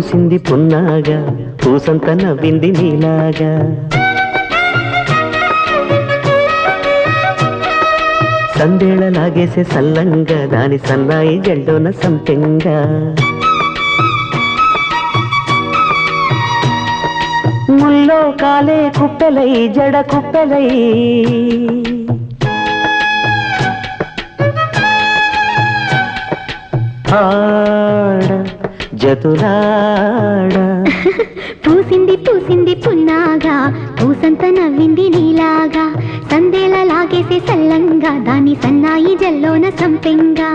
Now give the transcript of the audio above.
పూసింది పున్నాగా పూసంత నవ్వింది నీలాగా సందేళ లాగేసే సల్లంగా దాని సన్నాయి జెండోన సంపెంగా ముల్లో కాలే కుప్పెలై జడ కుప్పెలై ఆడ జతులాడ పూసింది పూసింది పున్నాగా పూసంత నవ్వింది నీలాగా సందేళ లాగేసే సల్లంగా దాని సన్నాయి జల్లోన సంపెంగా